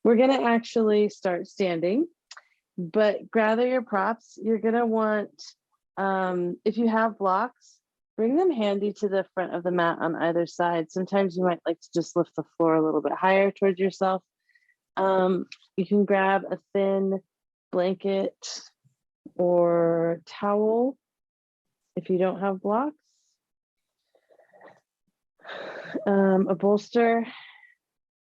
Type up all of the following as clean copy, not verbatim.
We're gonna actually start standing, but gather your props. You're gonna want, if you have blocks, bring them handy to the front of the mat on either side. Sometimes you might like to just lift the floor a little bit higher towards yourself. You can grab a thin blanket or towel if you don't have blocks. A bolster,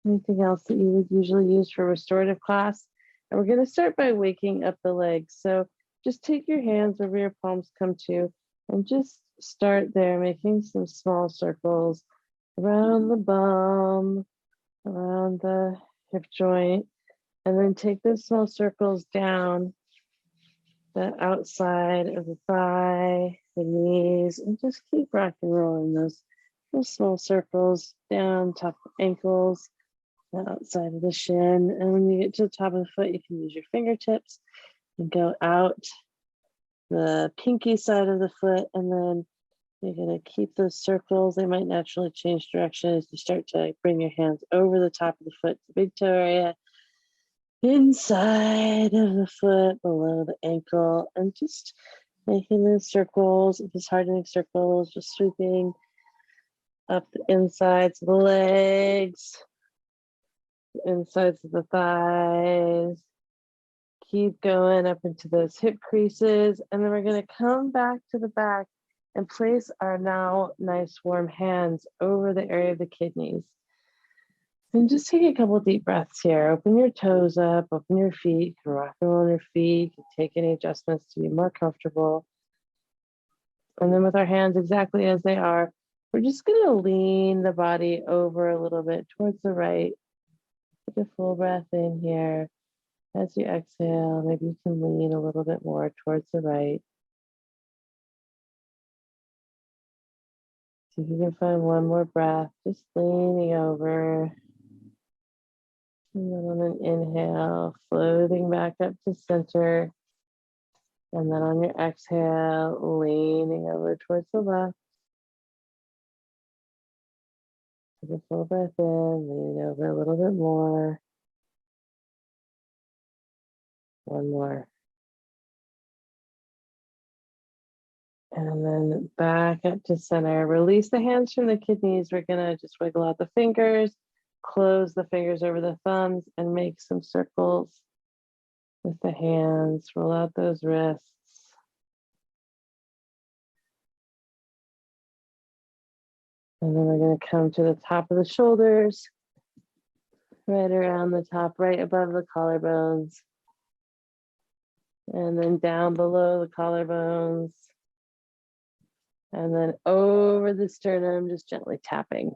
anything else that you would usually use for restorative class. And we're going to start by waking up the legs. So just take your hands wherever your palms come to and just start there, making some small circles around the bum, around the hip joint, and then take those small circles down the outside of the thigh, the knees, and just keep rock and rolling those small circles down top of ankles, the outside of the shin. And when you get to the top of the foot, you can use your fingertips and go out the pinky side of the foot. And then you're going to keep those circles. They might naturally change direction as you start to bring your hands over the top of the foot, the big toe area, inside of the foot, below the ankle, and just making those circles. If it's hard to make circles, just sweeping up the insides of the legs, the insides of the thighs. Keep going up into those hip creases. And then we're going to come back to the back and place our now nice warm hands over the area of the kidneys. And just take a couple deep breaths here. Open your toes up, open your feet, you can rock and roll your feet, you can take any adjustments to be more comfortable. And then with our hands exactly as they are, we're just gonna lean the body over a little bit towards the right. Take a full breath in here. As you exhale, maybe you can lean a little bit more towards the right. See if you can find one more breath, just leaning over. And then on an inhale, floating back up to center. And then on your exhale, leaning over towards the left. Take a full breath in, lean over a little bit more. One more. And then back up to center. Release the hands from the kidneys. We're gonna just wiggle out the fingers, close the fingers over the thumbs, and make some circles with the hands. Roll out those wrists. And then we're going to come to the top of the shoulders, right around the top, right above the collarbones. And then down below the collarbones. And then over the sternum, just gently tapping.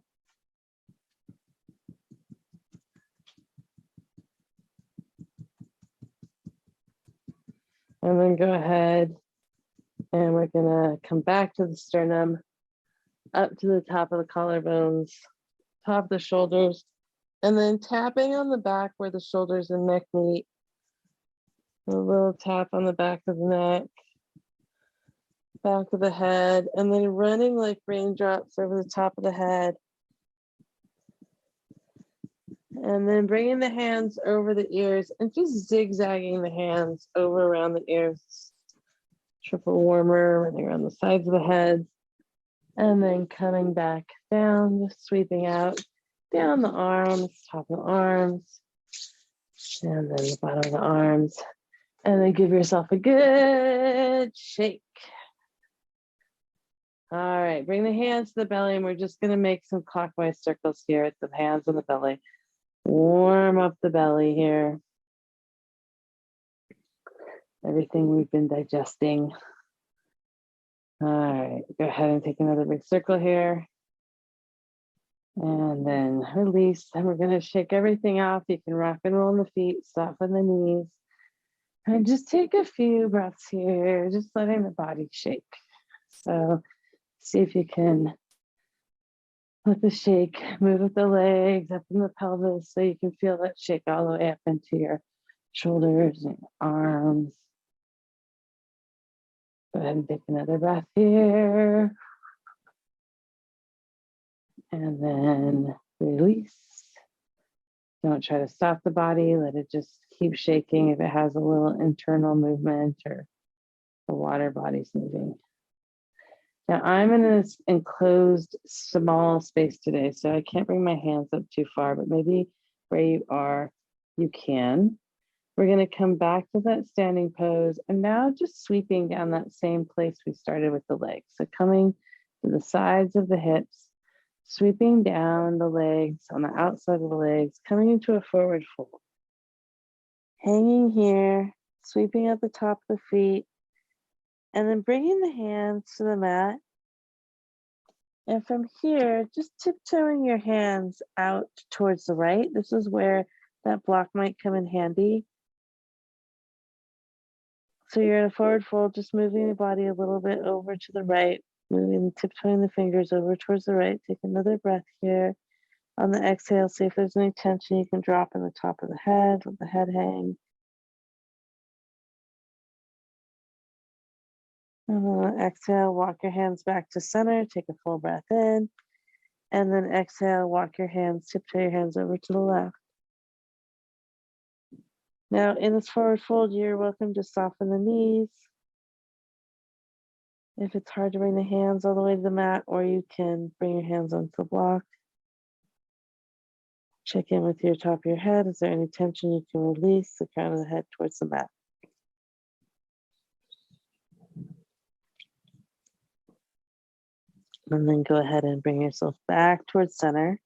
And then go ahead and we're going to come back to the sternum, up to the top of the collarbones, top of the shoulders, and then tapping on the back where the shoulders and neck meet. A little tap on the back of the neck, back of the head, and then running like raindrops over the top of the head. And then bringing the hands over the ears and just zigzagging the hands over around the ears. Triple warmer, running around the sides of the head. And then coming back down, just sweeping out, down the arms, top of the arms, and then the bottom of the arms. And then give yourself a good shake. All right, bring the hands to the belly, and we're just gonna make some clockwise circles here with the hands on the belly. Warm up the belly here. Everything we've been digesting. All right, go ahead and take another big circle here. And then release. And we're going to shake everything off. You can rock and roll in the feet, soften the knees. And just take a few breaths here, just letting the body shake. So see if you can let the shake move with the legs up in the pelvis so you can feel that shake all the way up into your shoulders and arms. Go ahead and take another breath here. And then release. Don't try to stop the body. Let it just keep shaking if it has a little internal movement or the water body's moving. Now I'm in this enclosed small space today, so I can't bring my hands up too far, but maybe where you are, you can. We're going to come back to that standing pose and now just sweeping down that same place we started with the legs. So coming to the sides of the hips, sweeping down the legs on the outside of the legs, coming into a forward fold. Hanging here, sweeping at the top of the feet, and then bringing the hands to the mat. And from here, just tiptoeing your hands out towards the right. This is where that block might come in handy. So you're in a forward fold, just moving the body a little bit over to the right, moving, tiptoeing the fingers over towards the right. Take another breath here. On the exhale, see if there's any tension you can drop in the top of the head, let the head hang. And then exhale, walk your hands back to center, take a full breath in. And then exhale, walk your hands, tiptoe your hands over to the left. Now in this forward fold, you're welcome to soften the knees. If it's hard to bring the hands all the way to the mat, or you can bring your hands onto the block. Check in with your top of your head. Is there any tension you can release the crown of the head towards the mat? And then go ahead and bring yourself back towards center.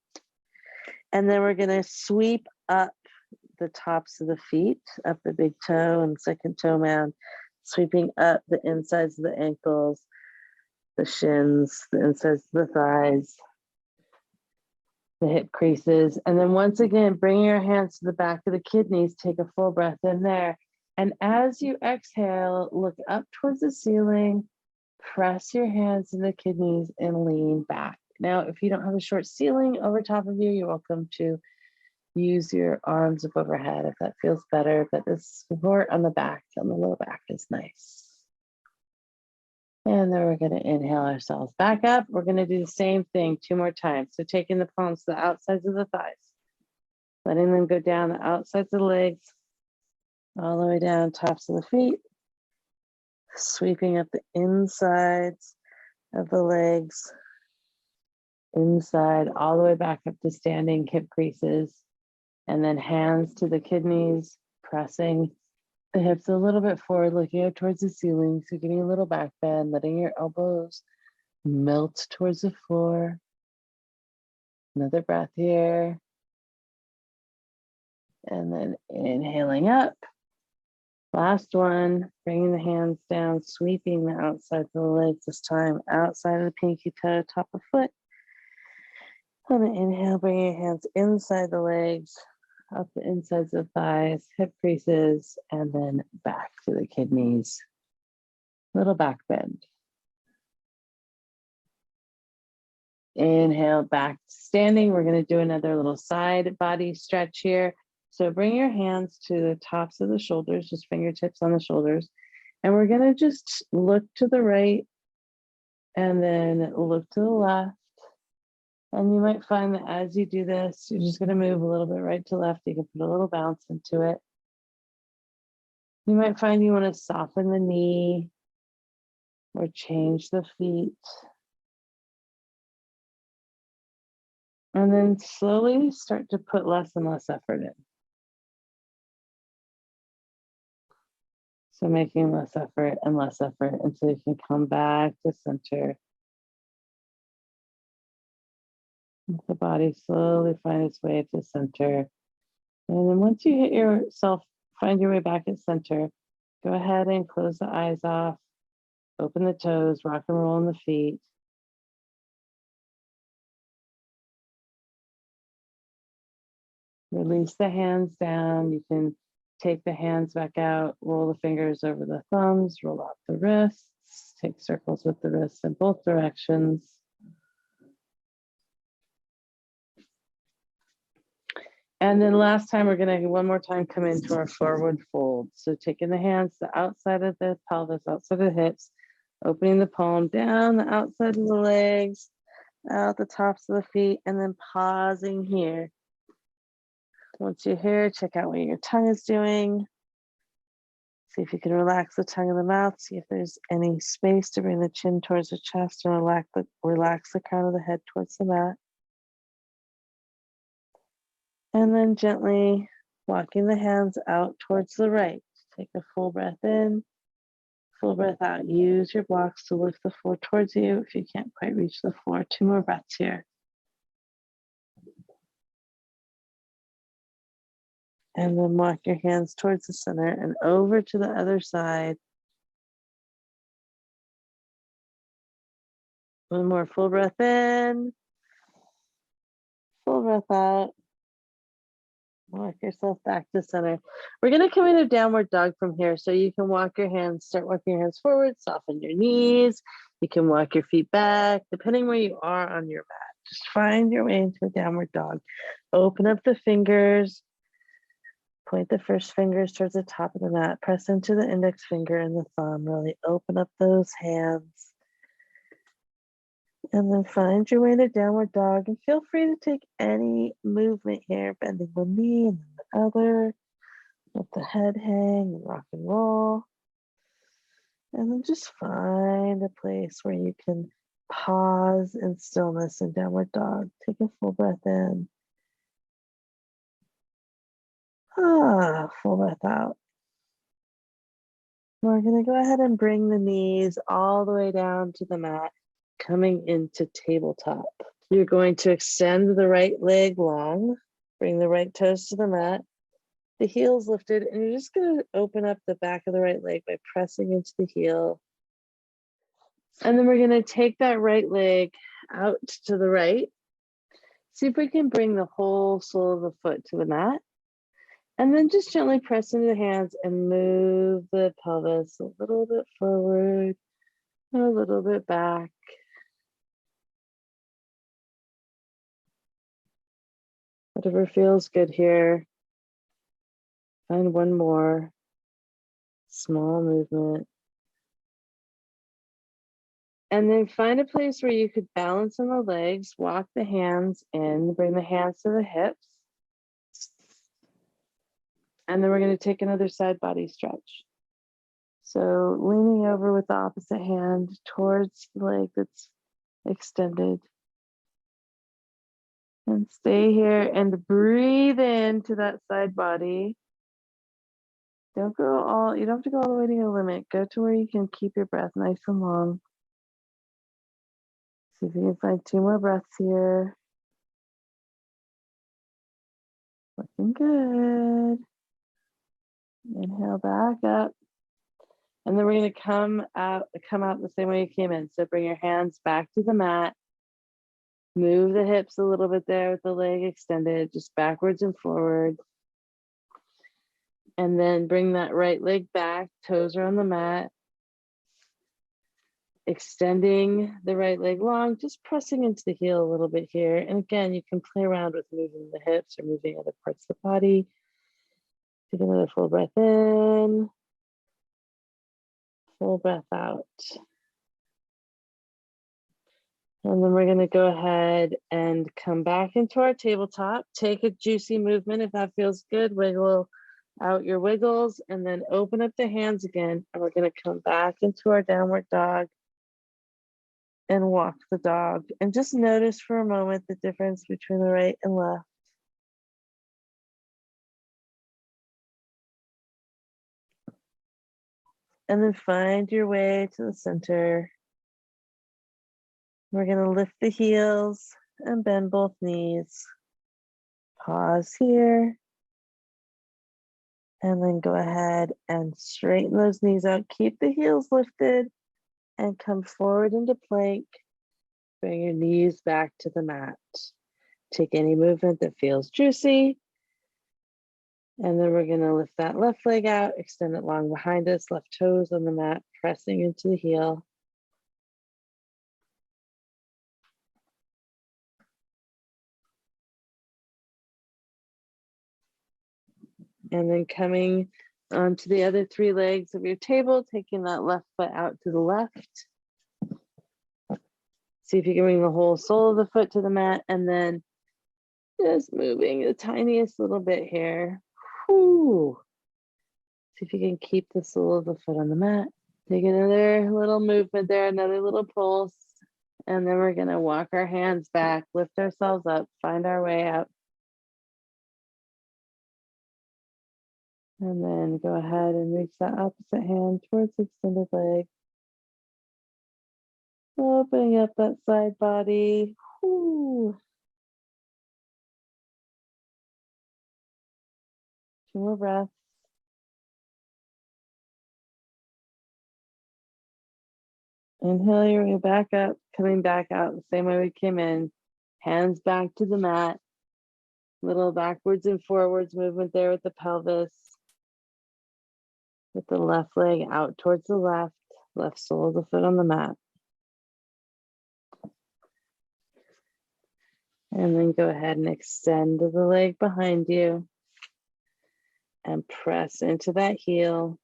And then we're going to sweep up the tops of the feet, up the big toe and second toe mound, sweeping up the insides of the ankles, the shins, the insides of the thighs, the hip creases. And then once again, bring your hands to the back of the kidneys, take a full breath in there. And as you exhale, look up towards the ceiling, press your hands to the kidneys and lean back. Now, if you don't have a short ceiling over top of you, you're welcome to use your arms up overhead if that feels better, but the support on the back, on the low back is nice. And then we're going to inhale ourselves back up. We're going to do the same thing 2 more times. So taking the palms to the outsides of the thighs, letting them go down the outsides of the legs, all the way down tops of the feet, sweeping up the insides of the legs, inside, all the way back up to standing hip creases, and then hands to the kidneys, pressing the hips a little bit forward, looking up towards the ceiling. So getting a little back bend, letting your elbows melt towards the floor. Another breath here. And then inhaling up. Last one, bringing the hands down, sweeping the outside of the legs, this time outside of the pinky toe, top of foot. On an inhale, bring your hands inside the legs, up the insides of thighs, hip creases, and then back to the kidneys. Little back bend. Inhale, back to standing. We're going to do another little side body stretch here. So bring your hands to the tops of the shoulders, just fingertips on the shoulders. And we're going to just look to the right and then look to the left. And you might find that as you do this, you're just going to move a little bit right to left. You can put a little bounce into it. You might find you want to soften the knee or change the feet. And then slowly start to put less and less effort in. So making less effort and less effort until you can come back to center. Let the body slowly find its way to center. And then once you hit yourself, find your way back at center, go ahead and close the eyes off, open the toes, rock and roll in the feet. Release the hands down. You can take the hands back out, roll the fingers over the thumbs, roll out the wrists, take circles with the wrists in both directions. And then last time, we're going to one more time come into our forward fold. So taking the hands to the outside of the pelvis, outside of the hips, opening the palm down the outside of the legs, out the tops of the feet, and then pausing here. Once you're here, check out what your tongue is doing. See if you can relax the tongue and the mouth. See if there's any space to bring the chin towards the chest and relax the crown of the head towards the mat. And then gently walking the hands out towards the right. Take a full breath in, full breath out. Use your blocks to lift the floor towards you if you can't quite reach the floor. 2 more breaths here. And then walk your hands towards the center and over to the other side. 1 more full breath in, full breath out. Walk yourself back to center. We're going to come into downward dog from here. So you can start walking your hands forward, soften your knees. You can walk your feet back, depending where you are on your mat. Just find your way into a downward dog. Open up the fingers. Point the first fingers towards the top of the mat. Press into the index finger and the thumb. Really open up those hands. And then find your way to downward dog. And feel free to take any movement here, bending one knee and then the other. Let the head hang and rock and roll. And then just find a place where you can pause in stillness in downward dog. Take a full breath in. Full breath out. We're going to go ahead and bring the knees all the way down to the mat, coming into tabletop. You're going to extend the right leg long, bring the right toes to the mat, the heels lifted, and you're just going to open up the back of the right leg by pressing into the heel. And then we're going to take that right leg out to the right. See if we can bring the whole sole of the foot to the mat. And then just gently press into the hands and move the pelvis a little bit forward, a little bit back. Whatever feels good here. Find one more small movement. And then find a place where you could balance on the legs, walk the hands in, bring the hands to the hips. And then we're going to take another side body stretch. So leaning over with the opposite hand towards the leg that's extended. And stay here and breathe into that side body. You don't have to go all the way to your limit. Go to where you can keep your breath nice and long. See if you can find 2 more breaths here. Looking good. Inhale back up. And then we're going to come out the same way you came in. So bring your hands back to the mat. Move the hips a little bit there with the leg extended, just backwards and forward. And then bring that right leg back, toes are on the mat. Extending the right leg long, just pressing into the heel a little bit here. And again, you can play around with moving the hips or moving other parts of the body. Take another full breath in. Full breath out. And then we're going to go ahead and come back into our tabletop. Take a juicy movement if that feels good. Wiggle out your wiggles and then open up the hands again. And we're going to come back into our downward dog and walk the dog. And just notice for a moment the difference between the right and left. And then find your way to the center. We're going to lift the heels and bend both knees. Pause here. And then go ahead and straighten those knees out. Keep the heels lifted and come forward into plank. Bring your knees back to the mat. Take any movement that feels juicy. And then we're going to lift that left leg out, extend it long behind us, left toes on the mat, pressing into the heel. And then coming onto the other 3 legs of your table, taking that left foot out to the left. See if you can bring the whole sole of the foot to the mat, and then Just moving the tiniest little bit here. Whew. See if you can keep the sole of the foot on the mat. Take another little movement there, another little pulse. And then we're going to walk our hands back, lift ourselves up, find our way up. And then go ahead and reach that opposite hand towards the extended leg. Opening up that side body. Whew. 2 more breaths. Inhale your way back up, coming back out the same way we came in. Hands back to the mat. Little backwards and forwards movement there with the pelvis. With the left leg out towards the left sole of the foot on the mat. And then go ahead and extend the leg behind you and press into that heel.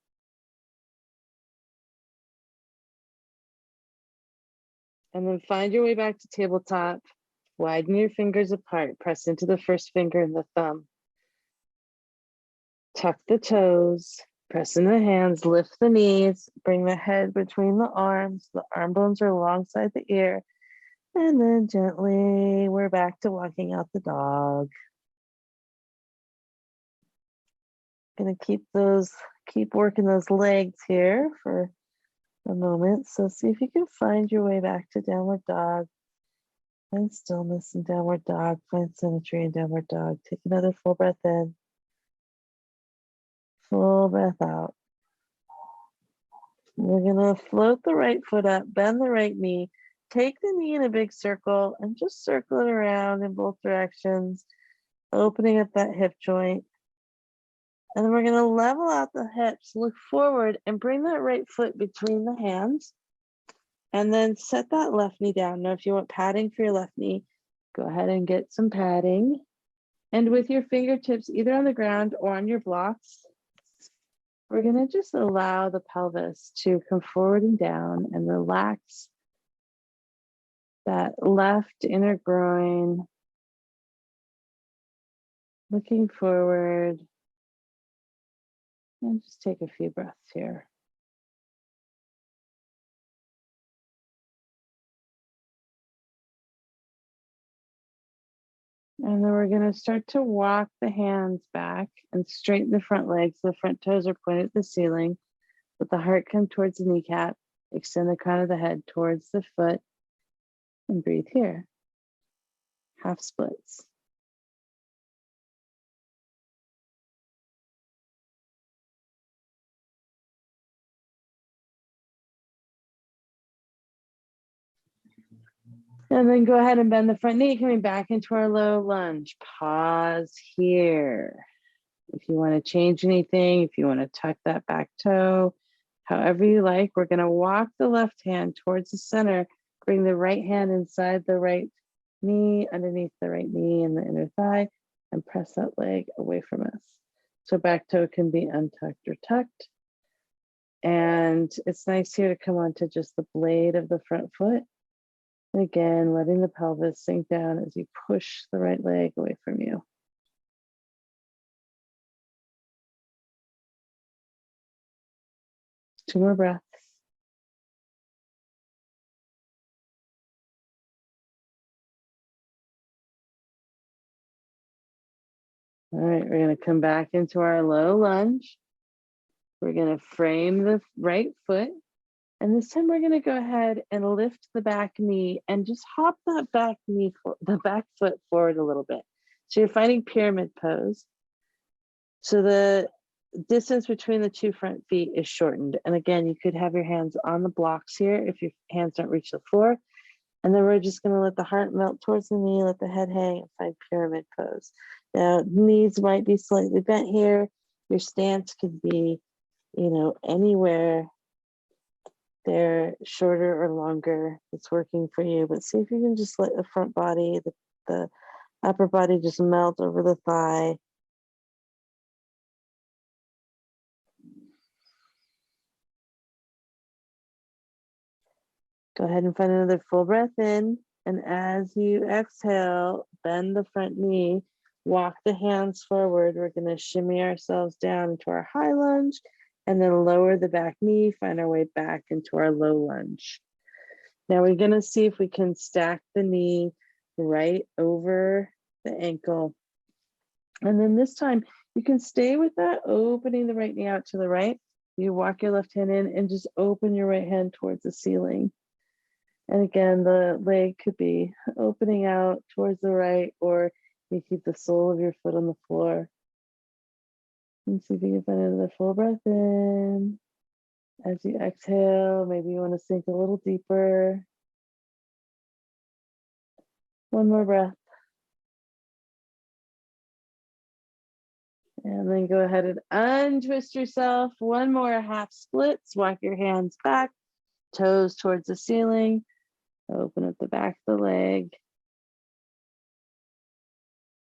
And then find your way back to tabletop. Widen your fingers apart. Press into the first finger and the thumb. Tuck the toes. Press in the hands. Lift the knees. Bring the head between the arms. The arm bones are alongside the ear. And then gently, we're back to walking out the dog. Gonna keep working those legs here for a moment. So see if you can find your way back to downward dog. Find stillness in downward dog. Find symmetry in downward dog. Take another full breath in. Full breath out. We're gonna float the right foot up, bend the right knee, take the knee in a big circle and just circle it around in both directions, opening up that hip joint. And then we're gonna level out the hips, look forward and bring that right foot between the hands. And then set that left knee down. Now, if you want padding for your left knee, go ahead and get some padding. And with your fingertips either on the ground or on your blocks, we're gonna just allow the pelvis to come forward and down and relax that left inner groin, looking forward. And just take a few breaths here. And then we're going to start to walk the hands back and straighten the front legs. The front toes are pointed at the ceiling. Let the heart come towards the kneecap. Extend the crown of the head towards the foot. And breathe here. Half splits. And then go ahead and bend the front knee, coming back into our low lunge. Pause here. If you want to change anything, if you want to tuck that back toe, however you like, we're going to walk the left hand towards the center. Bring the right hand inside the right knee, underneath the right knee and the inner thigh, and press that leg away from us. So back toe can be untucked or tucked. And it's nice here to come onto just the blade of the front foot. And again, letting the pelvis sink down as you push the right leg away from you. Two more breaths. All right, we're going to come back into our low lunge. We're going to frame the right foot. And this time we're going to go ahead and lift the back knee and just hop that back knee, the back foot forward a little bit. So you're finding pyramid pose. So the distance between the two front feet is shortened. And again, you could have your hands on the blocks here if your hands don't reach the floor. And then we're just going to let the heart melt towards the knee, let the head hang, and find pyramid pose. Now, knees might be slightly bent here. Your stance could be, anywhere. They're shorter or longer. It's working for you. But see if you can just let the front body, the upper body just melt over the thigh. Go ahead and find another full breath in. And as you exhale, bend the front knee Walk the hands forward. We're going to shimmy ourselves down into our high lunge and then lower the back knee, find our way back into our low lunge. Now we're going to see if we can stack the knee right over the ankle. And then this time you can stay with that, opening the right knee out to the right. You walk your left hand in and just open your right hand towards the ceiling. And again, the leg could be opening out towards the right, or you keep the sole of your foot on the floor. And see if you can find another full breath in. As you exhale, maybe you want to sink a little deeper. One more breath. And then go ahead and untwist yourself. One more half splits. Walk your hands back, toes towards the ceiling. Open up the back of the leg.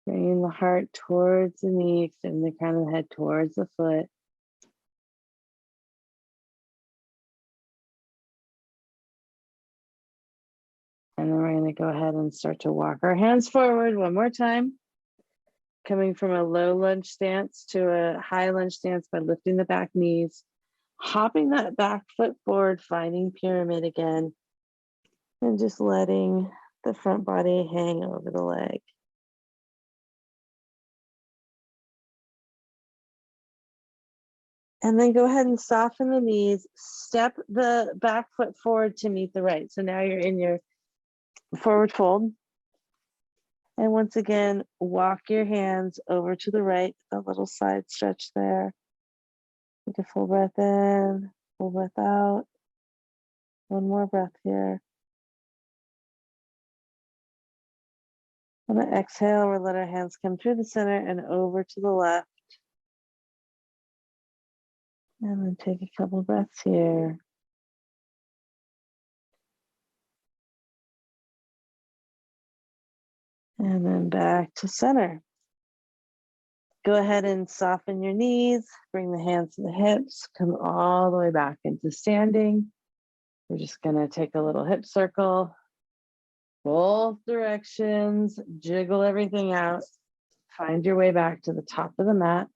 Bringing the heart towards the knee, extend the crown of the head towards the foot. And then we're going to go ahead and start to walk our hands forward one more time. Coming from a low lunge stance to a high lunge stance by lifting the back knees. Hopping that back foot forward, finding pyramid again. And just letting the front body hang over the leg. And then go ahead and soften the knees. Step the back foot forward to meet the right. So now you're in your forward fold. And once again, walk your hands over to the right, a little side stretch there. Take a full breath in, full breath out. One more breath here. On the exhale, we'll let our hands come through the center and over to the left. And then take a couple breaths here. And then back to center. Go ahead and soften your knees, bring the hands to the hips, come all the way back into standing. We're just gonna take a little hip circle, both directions, jiggle everything out, find your way back to the top of the mat.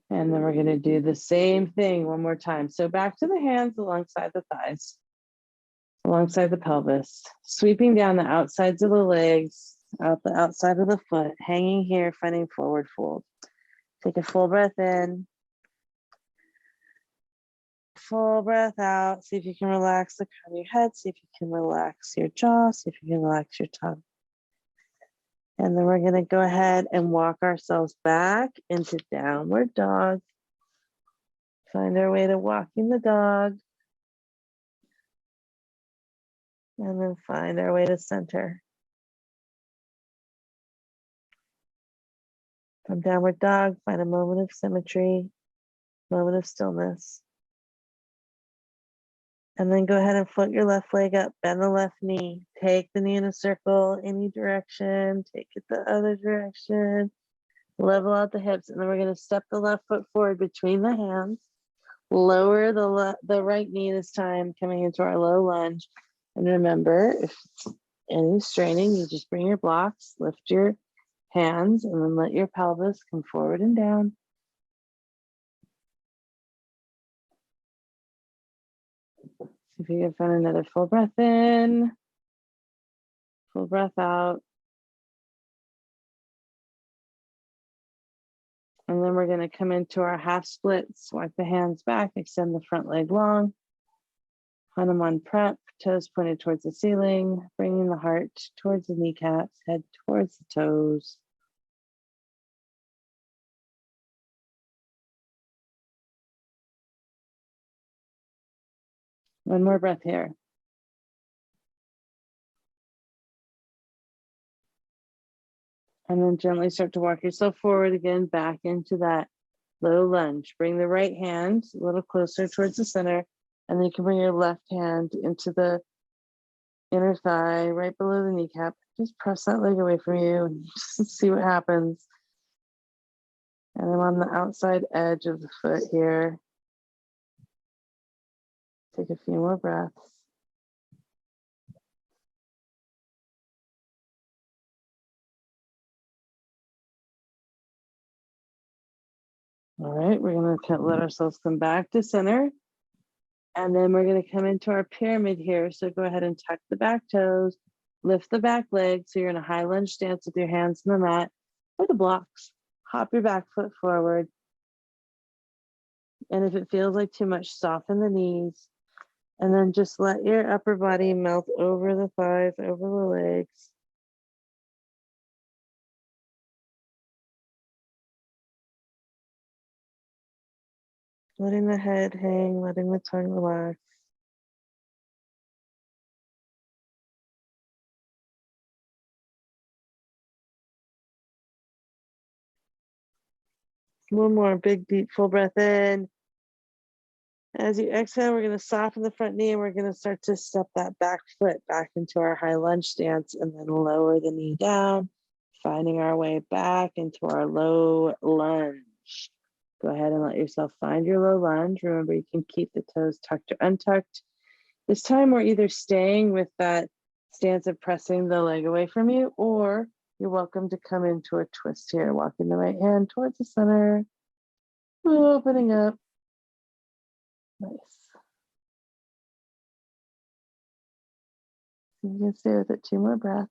And then we're gonna do the same thing one more time. So back to the hands alongside the thighs, alongside the pelvis, sweeping down the outsides of the legs, out the outside of the foot, hanging here, finding forward fold. Take a full breath in. Full breath out. See if you can relax the crown of your head. See if you can relax your jaw. See if you can relax your tongue. And then we're going to go ahead and walk ourselves back into downward dog. Find our way to walking the dog. And then find our way to center. From downward dog, find a moment of symmetry, moment of stillness. And then go ahead and float your left leg up, bend the left knee, take the knee in a circle, any direction, take it the other direction, level out the hips, and then we're gonna step the left foot forward between the hands, lower the right knee this time, coming into our low lunge. And remember, if any straining, you just bring your blocks, lift your hands, and then let your pelvis come forward and down. See if you can find another full breath in, full breath out. And then we're going to come into our half splits, walk the hands back, extend the front leg long. Hanuman prep, toes pointed towards the ceiling, bringing the heart towards the kneecaps, head towards the toes. One more breath here. And then gently start to walk yourself forward again, back into that low lunge. Bring the right hand a little closer towards the center, and then you can bring your left hand into the inner thigh, right below the kneecap. Just press that leg away from you and just see what happens. And I'm on the outside edge of the foot here. Take a few more breaths. All right, we're going to let ourselves come back to center. And then we're going to come into our pyramid here. So go ahead and tuck the back toes, lift the back leg. So you're in a high lunge stance with your hands on the mat or the blocks. Hop your back foot forward. And if it feels like too much, soften the knees. And then just let your upper body melt over the thighs, over the legs. Letting the head hang, letting the tongue relax. One more big, deep, full breath in. As you exhale, we're going to soften the front knee and we're going to start to step that back foot back into our high lunge stance and then lower the knee down, finding our way back into our low lunge. Go ahead and let yourself find your low lunge. Remember, you can keep the toes tucked or untucked. This time we're either staying with that stance of pressing the leg away from you, or you're welcome to come into a twist here, walking the right hand towards the center, opening up. Nice. You can stay with it 2 more breaths.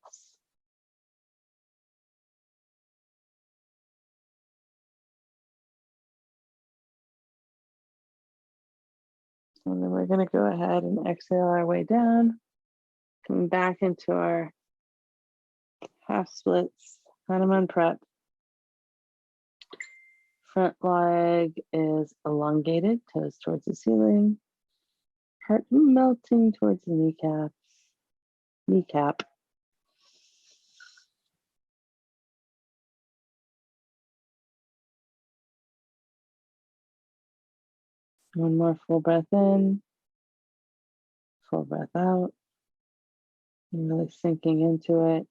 And then we're going to go ahead and exhale our way down, coming back into our half splits, Hanuman prep. Front leg is elongated, toes towards the ceiling, heart melting towards the kneecap. One more full breath in, full breath out, and really sinking into it.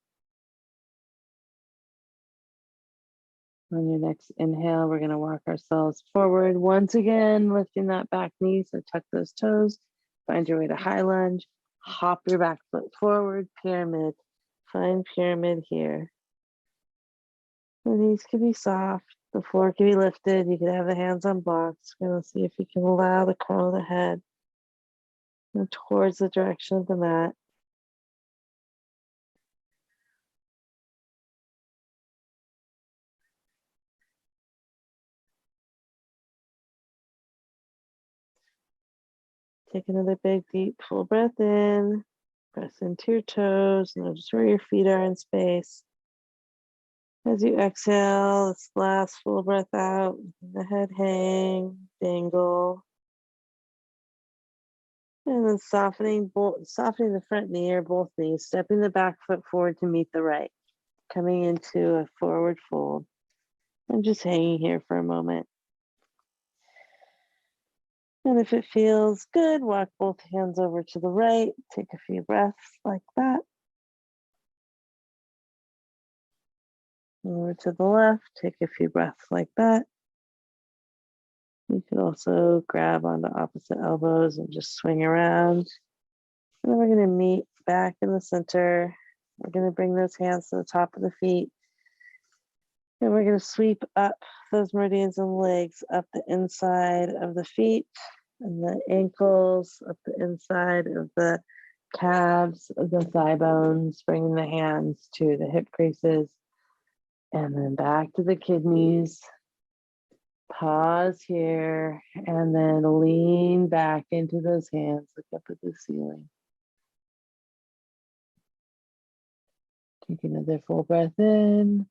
On your next inhale, we're going to walk ourselves forward once again, lifting that back knee. So tuck those toes, find your way to high lunge, hop your back foot forward, pyramid. Find pyramid here. The knees can be soft, the floor can be lifted. You can have the hands on blocks. We're going to see if you can allow the crown of the head towards the direction of the mat. Take another big, deep, full breath in. Press into your toes. Notice where your feet are in space. As you exhale, this last full breath out, the head hang, dangle. And then softening the front knee or both knees, stepping the back foot forward to meet the right. Coming into a forward fold. And just hanging here for a moment. And if it feels good, walk both hands over to the right. Take a few breaths like that. Over to the left, take a few breaths like that. You could also grab onto opposite elbows and just swing around. And then we're going to meet back in the center. We're going to bring those hands to the top of the feet. And we're going to sweep up those meridians and legs up the inside of the feet and the ankles, up the inside of the calves, of the thigh bones, bringing the hands to the hip creases. And then back to the kidneys. Pause here and then lean back into those hands. Look up at the ceiling. Take another full breath in.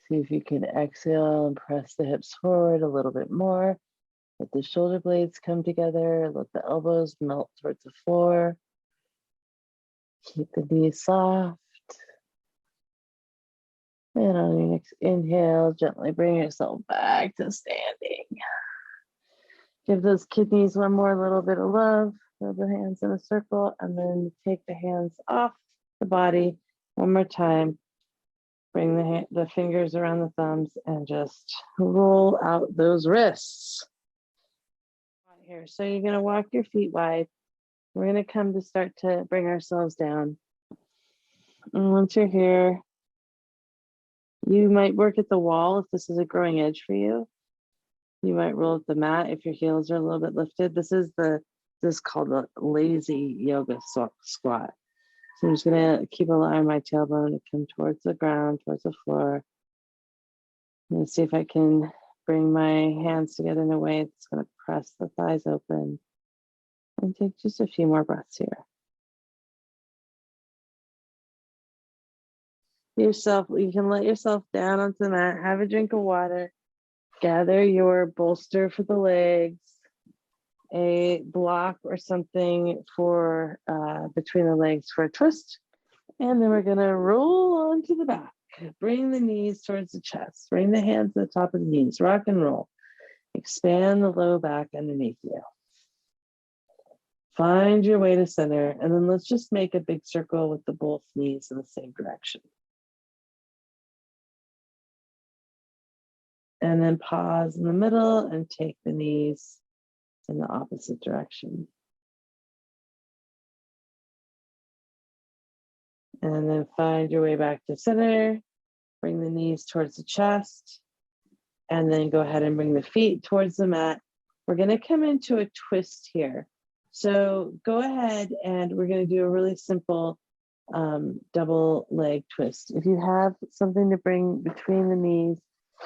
See if you can exhale and press the hips forward a little bit more. Let the shoulder blades come together. Let the elbows melt towards the floor. Keep the knees soft. And on your next inhale, gently bring yourself back to standing. Give those kidneys one more little bit of love. Hold the hands in a circle and then take the hands off the body one more time. Bring the fingers around the thumbs and just roll out those wrists. Here, so you're going to walk your feet wide. We're going to come to start to bring ourselves down. And once you're here, you might work at the wall if this is a growing edge for you. You might roll up the mat if your heels are a little bit lifted. This is called a lazy yoga squat. So I'm just gonna keep allowing my tailbone to come towards the ground, towards the floor. I'm gonna see if I can bring my hands together in a way that's gonna press the thighs open. And take just a few more breaths here. You can let yourself down onto the mat, have a drink of water, gather your bolster for the legs, a block or something for between the legs for a twist. And then we're gonna roll onto the back. Bring the knees towards the chest. Bring the hands to the top of the knees. Rock and roll. Expand the low back underneath you. Find your way to center. And then let's just make a big circle with the both knees in the same direction. And then pause in the middle and take the knees in the opposite direction. And then find your way back to center. Bring the knees towards the chest. And then go ahead and bring the feet towards the mat. We're going to come into a twist here. So go ahead and we're going to do a really simple double leg twist. If you have something to bring between the knees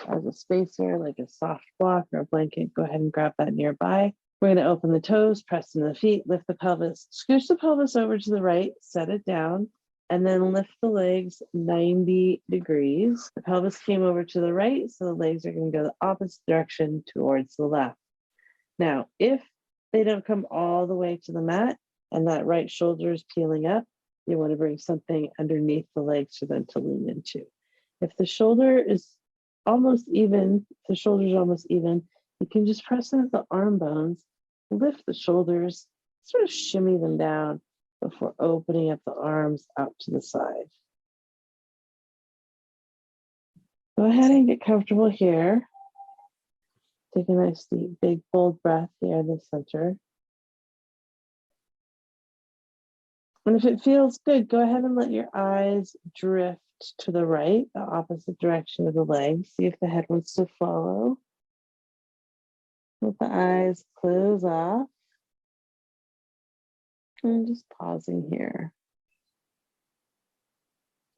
as a spacer, like a soft block or a blanket, go ahead and grab that nearby. We're going to open the toes, press into the feet, lift the pelvis, scooch the pelvis over to the right, set it down, and then lift the legs 90 degrees. The pelvis came over to the right, so the legs are going to go the opposite direction towards the left. Now, if they don't come all the way to the mat and that right shoulder is peeling up, you want to bring something underneath the legs for them to lean into. If the shoulder is almost even, you can just press into the arm bones, lift the shoulders, sort of shimmy them down before opening up the arms out to the side. Go ahead and get comfortable here. Take a nice deep, big, bold breath here in the center. And if it feels good, go ahead and let your eyes drift to the right, the opposite direction of the legs. See if the head wants to follow. Let the eyes close off. And just pausing here.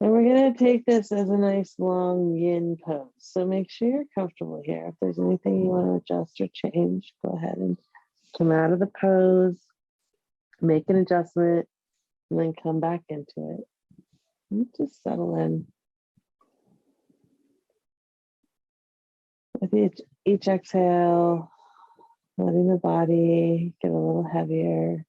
And we're going to take this as a nice long yin pose. So make sure you're comfortable here. If there's anything you want to adjust or change, go ahead and come out of the pose, make an adjustment, and then come back into it. And just settle in. With each exhale, letting the body get a little heavier.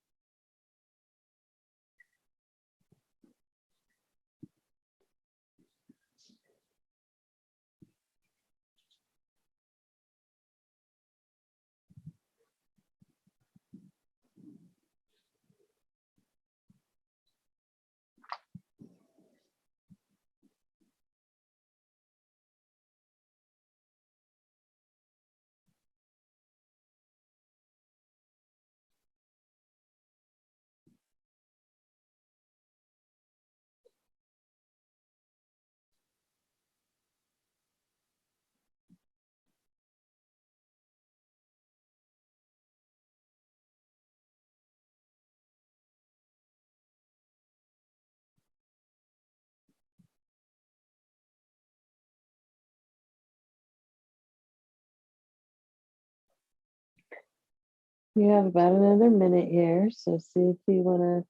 You have about another minute here, so see if you want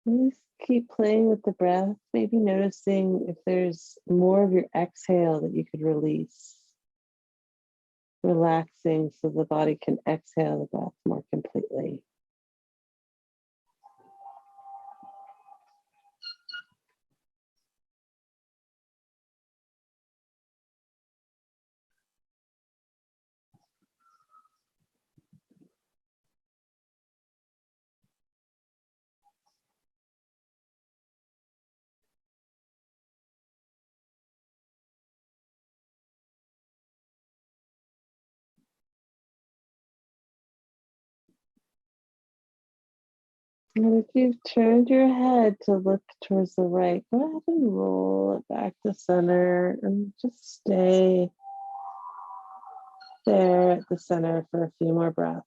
to just keep playing with the breath, maybe noticing if there's more of your exhale that you could release. Relaxing so the body can exhale the breath more completely. And if you've turned your head to look towards the right, go ahead and roll it back to center and just stay. there at the center for a few more breaths.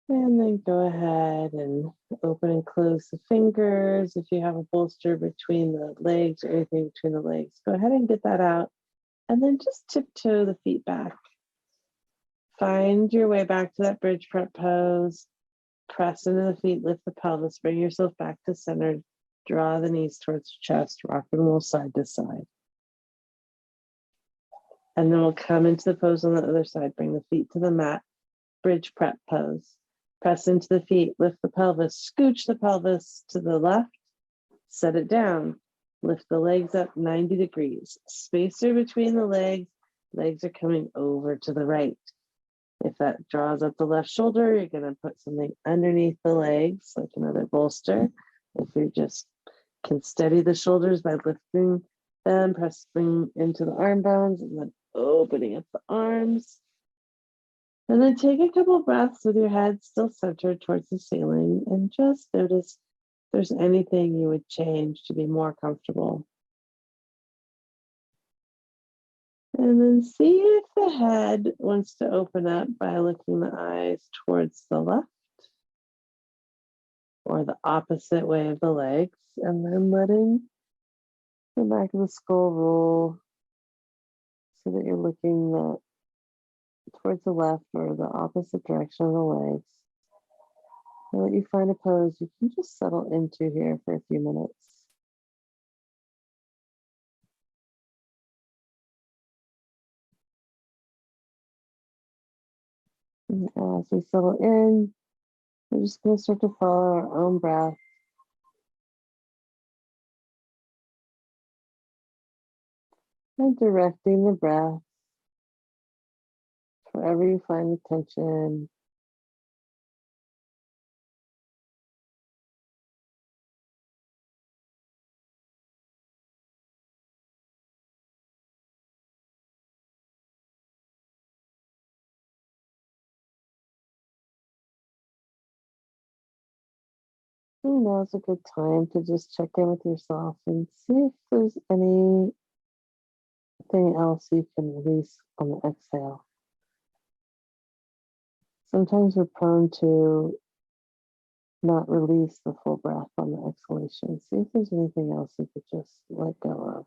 And then go ahead and open and close the fingers. If you have a bolster between the legs or anything between the legs, go ahead and get that out. And then just tiptoe the feet back. Find your way back to that bridge prep pose. Press into the feet, lift the pelvis, bring yourself back to center. Draw the knees towards the chest, rock and roll side to side. And then we'll come into the pose on the other side. Bring the feet to the mat, bridge prep pose. Press into the feet, lift the pelvis, scooch the pelvis to the left, set it down, lift the legs up 90 degrees. Spacer between the legs are coming over to the right. If that draws up the left shoulder, you're gonna put something underneath the legs, like another bolster. If you just can steady the shoulders by lifting them, pressing into the arm bones, and then opening up the arms. And then take a couple breaths with your head still centered towards the ceiling and just notice if there's anything you would change to be more comfortable. And then see if the head wants to open up by looking the eyes towards the left or the opposite way of the legs, and then letting the back of the skull roll so that you're looking towards the left or the opposite direction of the legs. And let you find a pose you can just settle into here for a few minutes. And as we settle in, we're just going to start to follow our own breath. And directing the breath wherever you find the tension. And now's a good time to just check in with yourself and see if there's anything else you can release on the exhale. Sometimes we're prone to not release the full breath on the exhalation. See if there's anything else you could just let go of.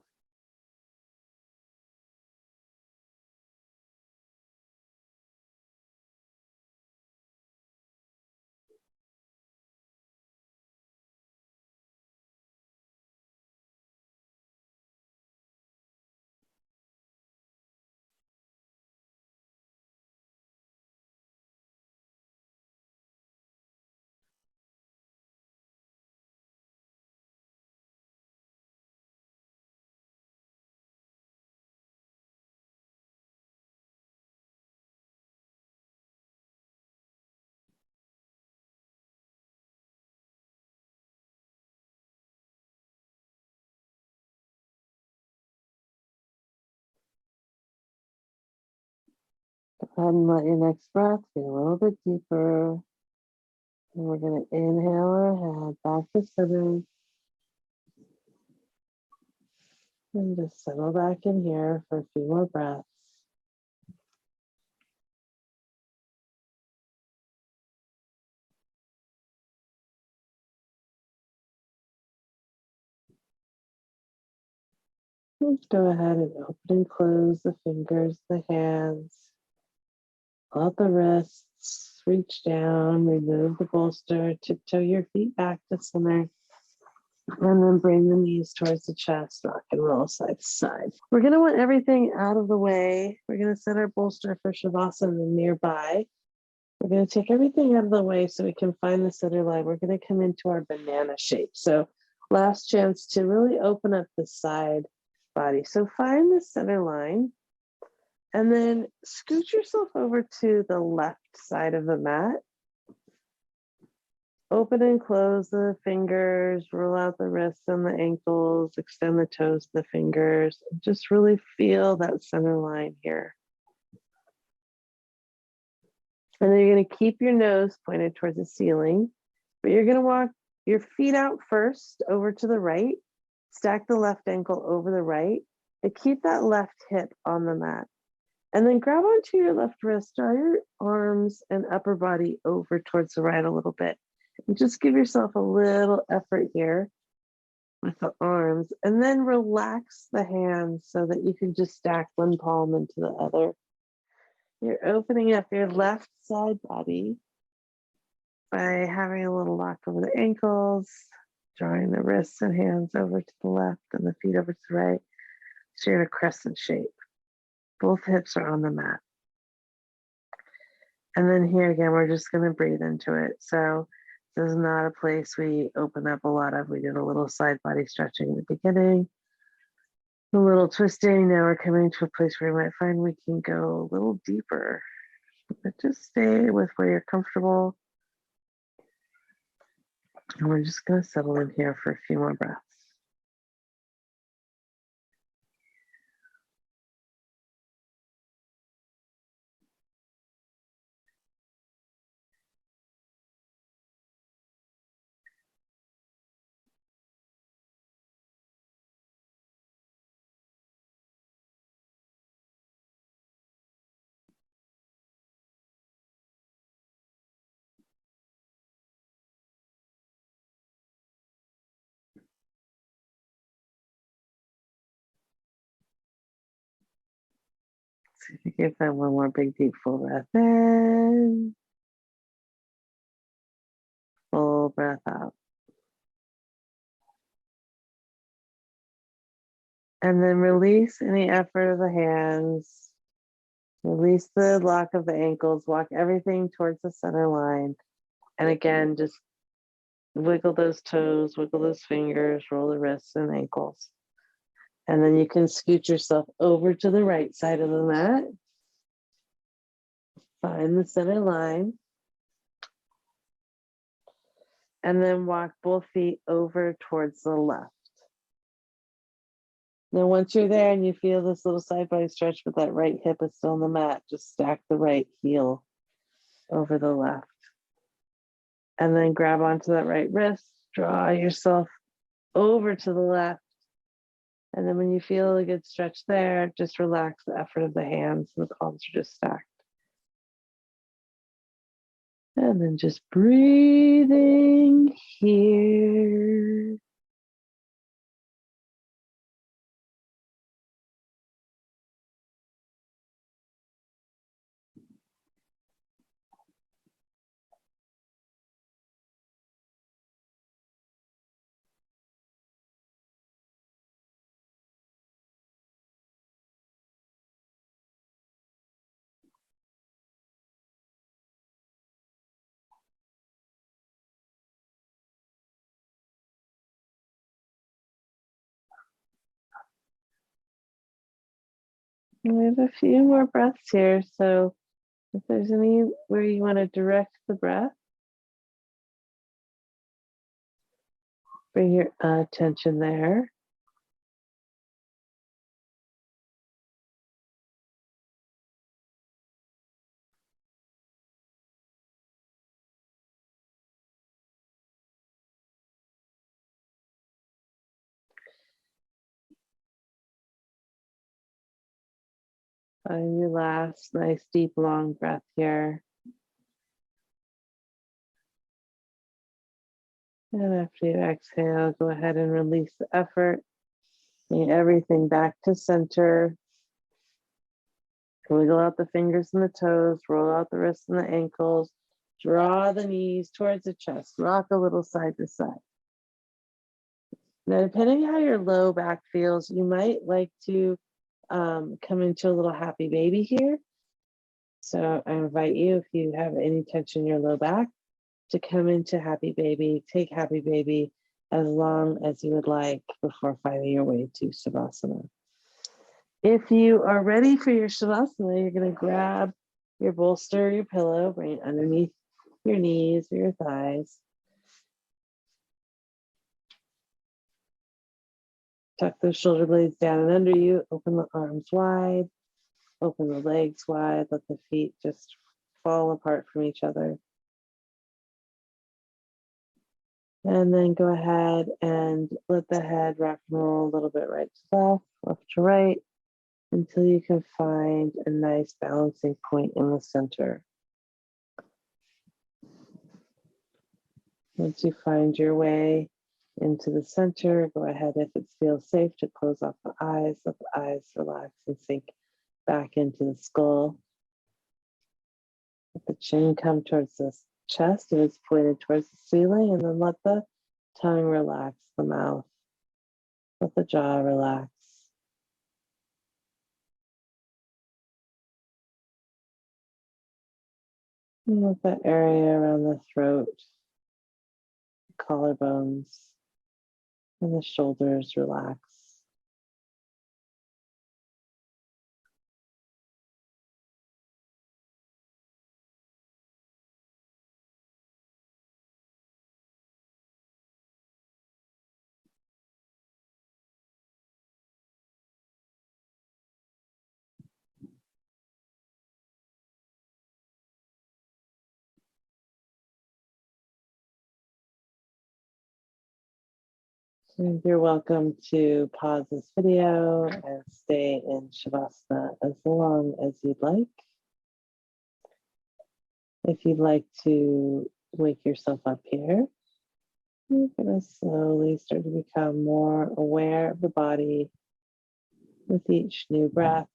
Go ahead and let your next breath get a little bit deeper. And we're going to inhale our head back to center. And just settle back in here for a few more breaths. Let's go ahead and open and close the fingers, the hands, pull out the wrists, reach down, remove the bolster, tiptoe your feet back to center, and then bring the knees towards the chest, rock and roll side to side. We're going to want everything out of the way. We're going to set our bolster for Shavasana nearby. We're going to take everything out of the way so we can find the center line. We're going to come into our banana shape. So last chance to really open up the side body. So find the center line and then scoot yourself over to the left side of the mat. Open and close the fingers, roll out the wrists and the ankles, extend the toes to the fingers. Just really feel that center line here. And then you're going to keep your nose pointed towards the ceiling, but you're going to walk your feet out first over to the right, stack the left ankle over the right, and keep that left hip on the mat. And then grab onto your left wrist, draw your arms and upper body over towards the right a little bit. And just give yourself a little effort here with the arms, and then relax the hands so that you can just stack one palm into the other. You're opening up your left side body by having a little lock over the ankles, drawing the wrists and hands over to the left and the feet over to the right. So you're in a crescent shape. Both hips are on the mat. And then here again, we're just going to breathe into it. So this is not a place we open up a lot of. We did a little side body stretching in the beginning, a little twisting. Now we're coming to a place where we might find we can go a little deeper. But just stay with where you're comfortable. And we're just going to settle in here for a few more breaths. See if you give that one more big, deep, full breath in. Full breath out. And then release any effort of the hands. Release the lock of the ankles. Walk everything towards the center line. And again, just wiggle those toes, wiggle those fingers, roll the wrists and ankles. And then you can scoot yourself over to the right side of the mat. Find the center line. And then walk both feet over towards the left. Now, once you're there and you feel this little side body stretch, but that right hip is still on the mat, just stack the right heel over the left. And then grab onto that right wrist, draw yourself over to the left. And then when you feel a good stretch there, just relax the effort of the hands and the palms are just stacked. And then just breathing here. And we have a few more breaths here. So if there's anywhere you want to direct the breath, bring your attention there. Find your last nice, deep, long breath here. And after you exhale, go ahead and release the effort. Bring everything back to center. Wiggle out the fingers and the toes, roll out the wrists and the ankles, draw the knees towards the chest, rock a little side to side. Now, depending how your low back feels, you might like to come into a little happy baby here. So I invite you, if you have any tension in your low back, to come into happy baby. Take happy baby as long as you would like before finding your way to Savasana. If you are ready for your Shavasana, you're going to grab your bolster, your pillow, bring it underneath your knees or your thighs. Tuck those shoulder blades down and under you. Open the arms wide. Open the legs wide. Let the feet just fall apart from each other. And then go ahead and let the head rock and roll a little bit right to left, left to right, until you can find a nice balancing point in the center. Once you find your way into the center, go ahead, if it feels safe, to close off the eyes, let the eyes relax and sink back into the skull. Let the chin come towards the chest if it's pointed towards the ceiling, and then let the tongue relax the mouth. Let the jaw relax. And let that area around the throat, the collarbones, and the shoulders relax. And you're welcome to pause this video and stay in Shavasana as long as you'd like. If you'd like to wake yourself up here, you're going to slowly start to become more aware of the body with each new breath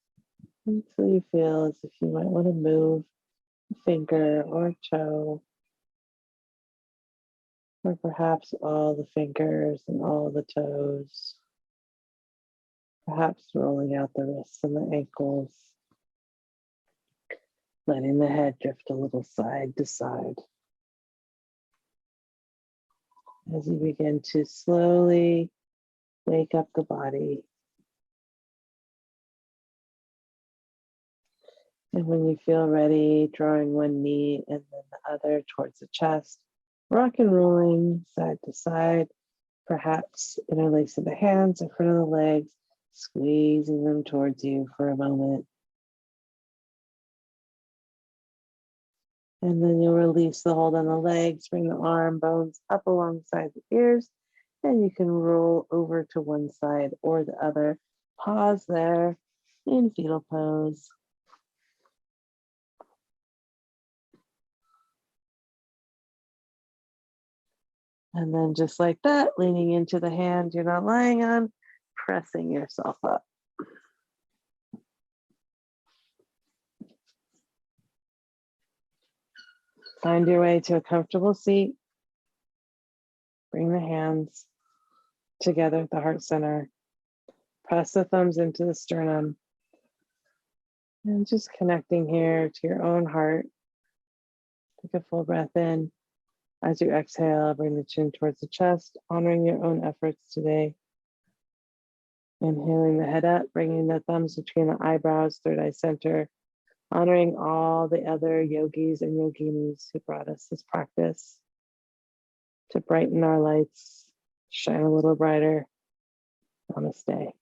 until you feel as if you might want to move a finger or a toe, or perhaps all the fingers and all the toes, perhaps rolling out the wrists and the ankles, letting the head drift a little side to side. As you begin to slowly wake up the body. And when you feel ready, drawing one knee and then the other towards the chest, rock and rolling side to side, perhaps interlacing the hands in front of the legs, squeezing them towards you for a moment. And then you'll release the hold on the legs, bring the arm bones up alongside the ears, and you can roll over to one side or the other. Pause there in fetal pose. And then just like that, leaning into the hand you're not lying on, pressing yourself up. Find your way to a comfortable seat. Bring the hands together at the heart center. Press the thumbs into the sternum. And just connecting here to your own heart. Take a full breath in. As you exhale, bring the chin towards the chest, honoring your own efforts today. Inhaling the head up, bringing the thumbs between the eyebrows, third eye center, honoring all the other yogis and yoginis who brought us this practice to brighten our lights, shine a little brighter. Namaste.